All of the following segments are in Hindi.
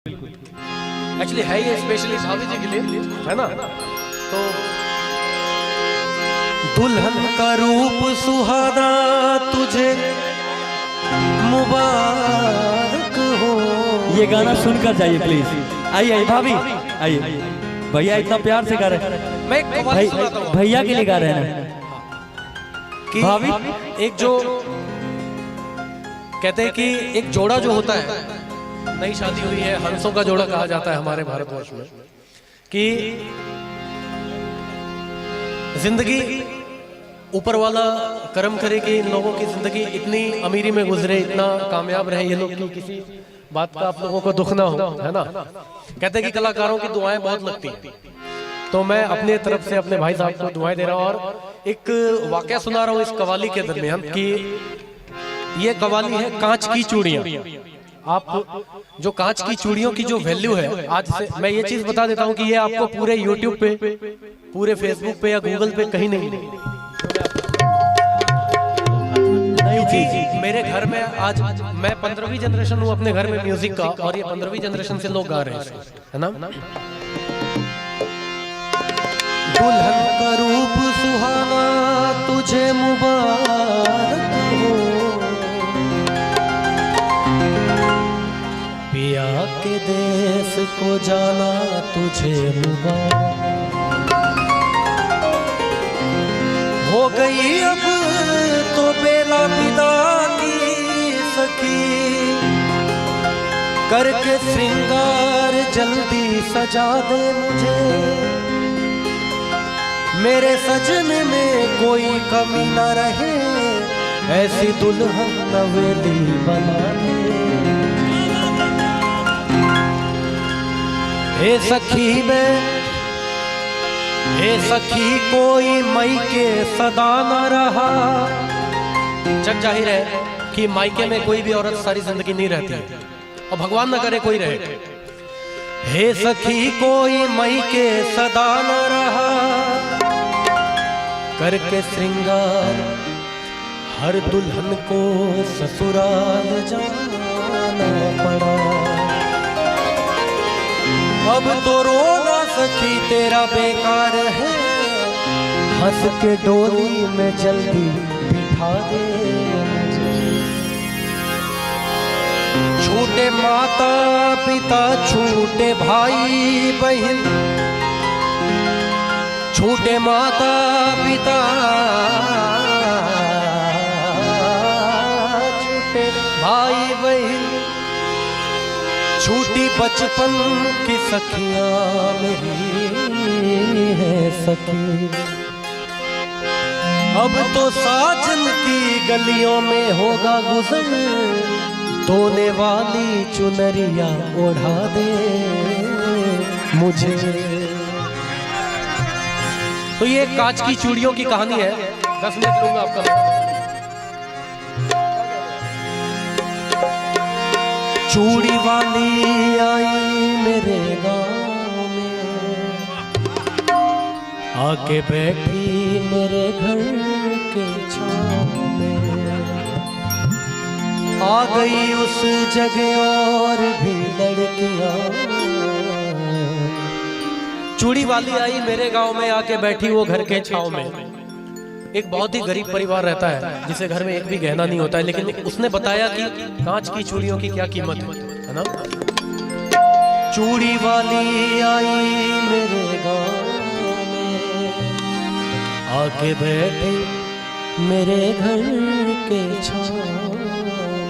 एक्चुअली है ये स्पेशली भाभी जी के लिए, है ना। तो दुल्हन का रूप सुहाना तुझे मुबारक हो। ये गाना सुनकर जाइए प्लीज। आइए आइए भाभी आइए। भैया इतना प्यार से गा रहे हैं। मैं भैया के लिए गा रहे हैं कि भाभी एक जो कहते हैं कि एक जोड़ा जो होता है, नई शादी हुई है, हंसों का जोड़ा कहा जाता है हमारे भारतवर्ष में, कि जिंदगी ऊपर वाला कर्म करे कि इन लोगों की जिंदगी इतनी अमीरी में गुजरे, इतना कामयाब रहे ये लोग कि किसी बात का आप लोगों को दुख ना हो, है ना। कहते हैं कि कलाकारों की दुआएं बहुत लगती हैं, तो मैं अपने तरफ से अपने भाई साहब को दुआएं दे रहा हूं। और एक वाकया सुना रहा हूं इस कवाली के दरमियान कि ये कवाली है कांच की चूड़ियां। आप जो कांच की चूड़ियों की जो वैल्यू है, आज से मैं ये चीज बता देता हूं कि ये आपको पूरे यूट्यूब पे, पूरे फेसबुक पे या गूगल पे कहीं नहीं मिलेगी। क्योंकि मेरे घर में आज मैं 15वीं जनरेशन हूँ अपने घर में म्यूजिक का, और ये 15वीं जनरेशन से लोग गा रहे हैं, है ना। दुल्हन का रूप सुहाना तुझे मुबारक हो, पिया के देश को जाना तुझे मुबारक हो। गई अब तो बेला विदा की सखी, करके श्रृंगार जल्दी सजा दे मुझे, मेरे सजन में कोई कमी न रहे, ऐसी दुल्हन नवेली बना दे। हे सखी कोई मई के सदा न रहा। जग जाहिर है कि मायके में कोई भी औरत सारी जिंदगी नहीं रहती, और भगवान न करे कोई रहे। हे सखी कोई मई के सदा न रहा, करके श्रृंगार हर दुल्हन को ससुराल जाना पड़ा। अब तो रोना सखी तेरा बेकार है, हंस के डोली में जल्दी बिठा दे मुझे। छूटे माता पिता छूटे भाई बहन, छूटे माता पिता छूटे भाई बहन, छूटी बचपन की सखियां मेरी है सखी। अब तो साजन की गलियों में होगा गुजर, धोने वाली चुनरिया ओढ़ा दे मुझे। तो ये कांच की चूड़ियों की कहानी है। 10 मिनट लूंगा आपका। चूड़ी वाली आई मेरे गांव में, आके बैठी मेरे घर के छांव में, आ गई उस जगह और भी लड़कियां। चूड़ी वाली आई मेरे गांव में, आके बैठी वो घर के छांव में। एक बहुत ही गरीब परिवार रहता है जिसे घर में एक भी गहना नहीं होता है, लेकिन उसने बताया कि कांच की चूड़ियों की क्या कीमत है ना। चूड़ी वाली आई मेरे गांव में, आके बैठे मेरे घर के छांव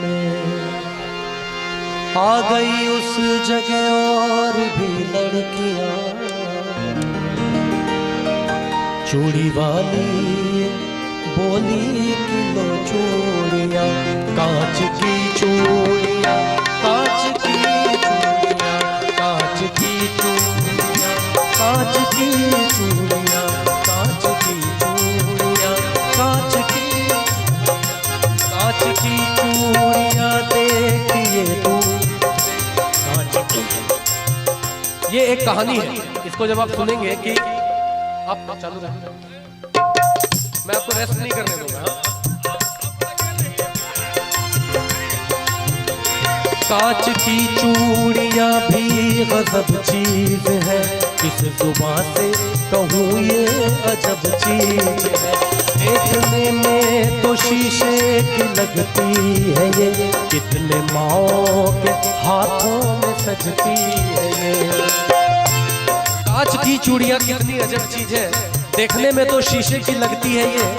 में, आ गई उस जगह और भी लड़कियां। चूड़ी वाली बोली किलो चूड़ियाँ, कांच की चूड़ियाँ, कांच की चूड़ियाँ, कांच की चूड़ियाँ, कांच की चूड़ियाँ, कांच की चूड़ियाँ, कांच की चूड़ियाँ देखिए तू कांच की। ये एक कहानी है, इसको जब आप सुनेंगे कि आप चालू रखें, मैं आपको रेस्ट नहीं करने दूंगा। कांच की चूड़ियां भी गजब चीज है, किस जुबान से कहूँ ये अजब चीज है। देखने में तो शीशे की लगती है ये, कितने माओ के हाथों में सजती है ये। कांच की चूड़ियां कितनी अजब चीज है, देखने में तो शीशे की लगती है ये,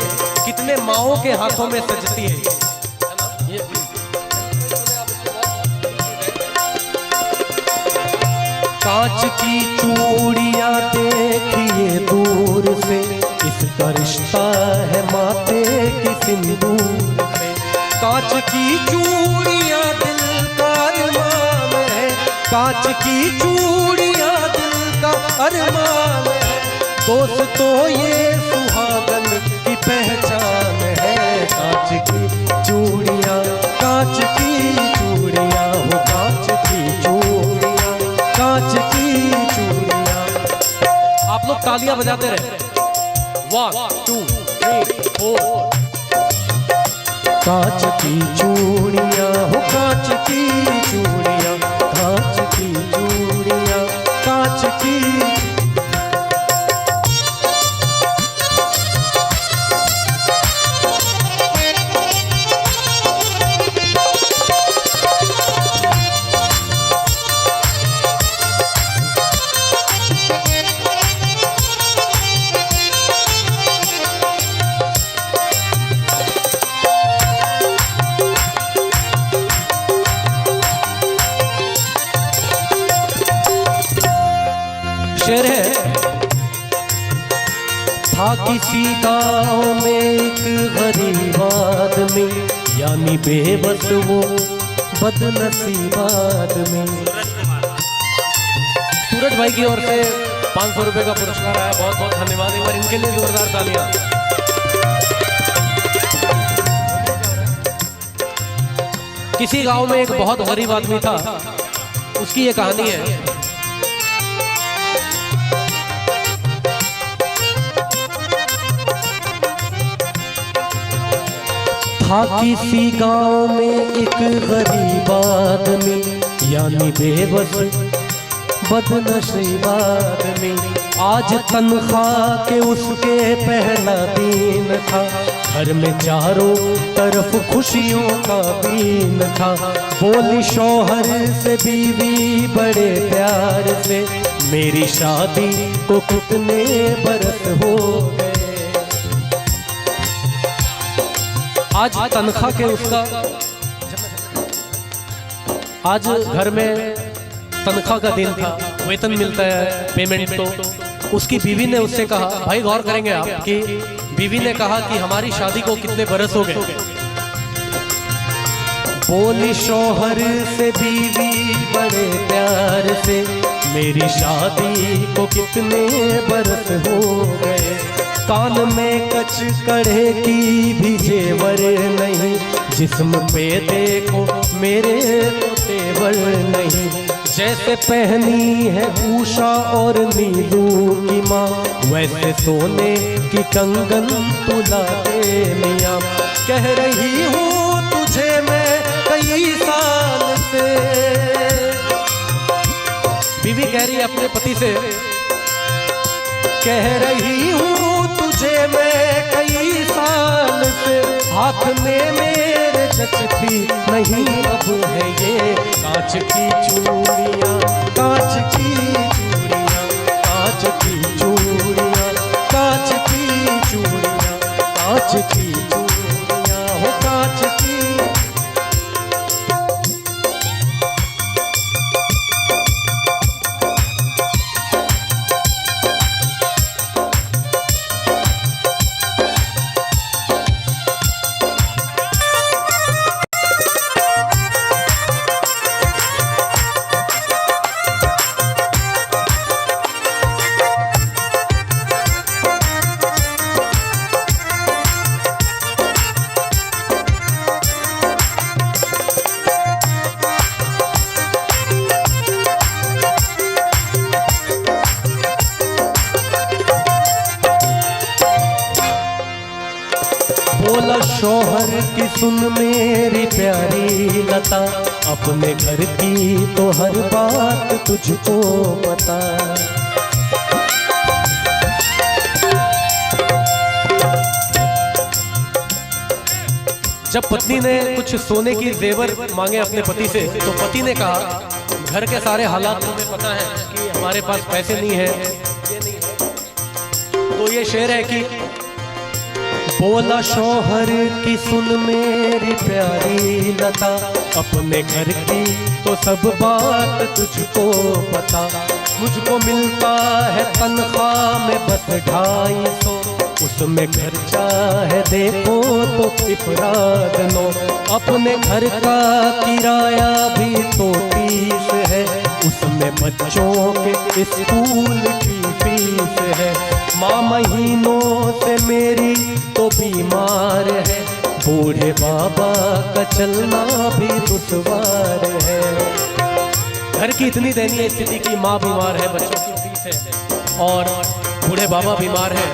कितने माओ के हाथों में सजती है ये। कांच की चूड़ियां देखिए दूर से, इसका रिश्ता है माथे की सिंदूर में। कांच की चूड़ियां दिल का अरमान है, कांच की चूड़ियां दिल का अरमान है। दोस्तों ये सुहागन की पहचान है। कांच की चूड़ियां, कांच की चूड़ियां, वो कांच की चूड़ियां, कांच की चूड़ियां। आप लोग तालियां बजाते रहे। 1 2 3 4। कांच की चूड़ियां, हो कांच की चूड़ियां, कांच की चूड़ियां, कांच की। शेर है। था किसी गांव में एक गरीब आदमी, यानी बेबस वो बदनसीब आदमी। सूरज भाई की ओर से 500 रुपए का पुरस्कार आया, बहुत बहुत धन्यवाद। एक बार इनके लिए जोरदार तालियां। किसी गांव में एक बहुत गरीब आदमी था, उसकी ये कहानी है। था किसी गांव में एक गरीब आदमी, यानी बेबस बदनसीब आदमी। आज तनख्वाह के उसके पहला दिन था, घर में चारों तरफ खुशियों का दिन था। बोली शौहर से बीवी बड़े प्यार से, मेरी शादी को कितने बरस हो गए। आज तनख्वाह के उसका, आज घर में तनख्वाह का दिन था, वेतन मिलता है, पेमेंट। तो उसकी बीवी ने उससे कहा, भाई गौर करेंगे आप कि बीवी ने कहा कि हमारी शादी को कितने बरस हो गए। बोली शौहर से बीवी बड़े प्यार से, मेरी शादी को कितने बरस हो गए। कान में कच कड़े की भी जेवर नहीं, जिस्म पे देखो मेरे तो तेवर नहीं। जैसे पहनी है उषा और नीलू की माँ, वैसे सोने की कंगन तुला दे मियाँ। कह रही हूँ तुझे मैं कई साल से, बीवी कह रही है अपने पति से, कह रही हूँ तुझे मैं कई साल से, हाथ में मेरे जचती नहीं अब है ये। कांच की चूड़ियाँ, कांच की चूड़ियाँ, कांच की चूड़ियाँ, कांच की चूड़ियाँ, कांच की चूड़ियाँ, हो कांच की। शौहर की सुन मेरी प्यारी लता, अपने घर की तो हर बात तुझको पता। जब पत्नी ने कुछ सोने की जेवर मांगे अपने पति से, तो पति ने कहा घर के सारे हालात तुम्हें पता है कि हमारे पास पैसे नहीं है, ये नहीं है। तो ये शेर है कि बोला शौहर की सुन मेरी प्यारी लता, अपने घर की तो सब बात तुझको पता। मुझको मिलता है तनख्वाह में बस 250, उसमें खर्चा है देखो तो इफराद नो। अपने घर का किराया भी तो 30 है, उसमें बच्चों के स्कूल की फीस है। माँ महीनों से मेरी तो बीमार है, बूढ़े बाबा का चलना भी दुश्वार है। घर की इतनी दयनीय स्थिति की माँ बीमार है, बच्चों की फीस है और बूढ़े बाबा बीमार है।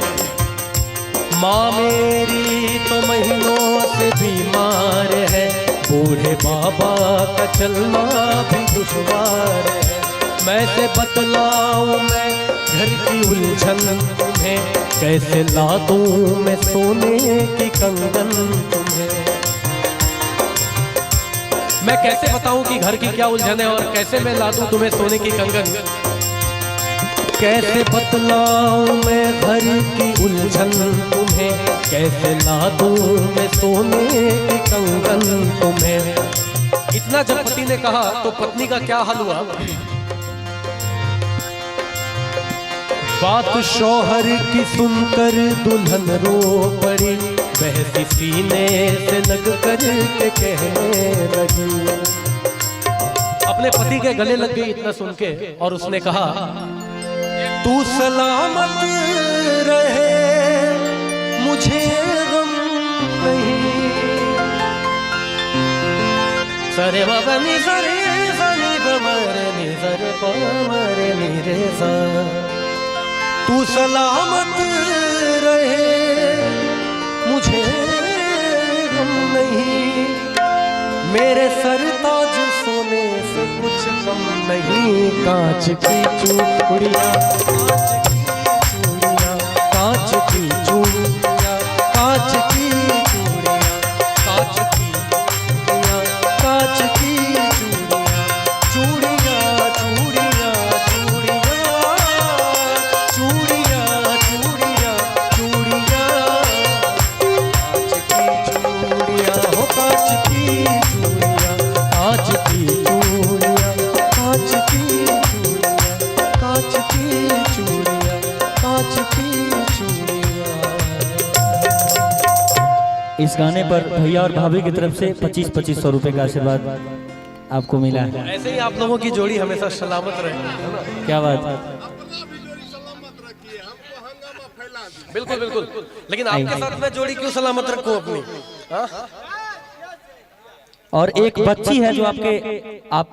माँ मेरी तो महीनों से बीमार है, बूढ़े बाबा का चलना भी दुश्वार है। मैं से बतलाऊं मैं घर की उलझन तुम्हें, कैसे ला दूं मैं सोने की कंगन तुम्हें। मैं कैसे बताऊं कि घर की क्या उलझन है और कैसे मैं ला दूं तुम्हें सोने की कंगन। कैसे बतलाऊं मैं घर की उलझन तुम्हें, कैसे ला दूं मैं सोने की कंगन तुम्हें। इतना जब पति ने कहा तो पत्नी का क्या हाल हुआ। बात शौहर की सुनकर दुल्हन रो पड़ी, बहसी सीने से लग कर के कहने लगी। अपने पति के गले लग गई इतना सुन के और उसने कहा तू सलामत रहे मुझे गम नहीं। सरे बनी सरे सनी बमरे नि सरे पमरे नि रे सा। तू सलामत रहे मुझे गम नहीं, मेरे सर ताज सोने से कुछ कम नहीं। कांच की चूड़ियां, कांच की चूड़ियां, कांच की चूड़ियां, कांच की चूड़ियां, कांच की चूड़ियां, चूड़ियां, चूड़ियां, चूड़ियां, चूड़ियां, चूड़ियां, चूड़ियां, कांच की चूड़ियां, हो कांच की चूड़ियां, कांच की चूड़ियां, कांच की चूड़ियां, कांच की चूड़ियां, कांच की चूड़ियां। इस गाने पर भैया और भाभी की तरफ से 25-2500 रुपए का आशीर्वाद आपको मिला है। ऐसे ही आप लोगों की जोड़ी हमेशा सलामत रहे, है ना? क्या बात है। बिल्कुल बिल्कुल, लेकिन आपके साथ मैं जोड़ी क्यों सलामत रखूं अपनी। हाँ? और एक बच्ची है जो आपके आप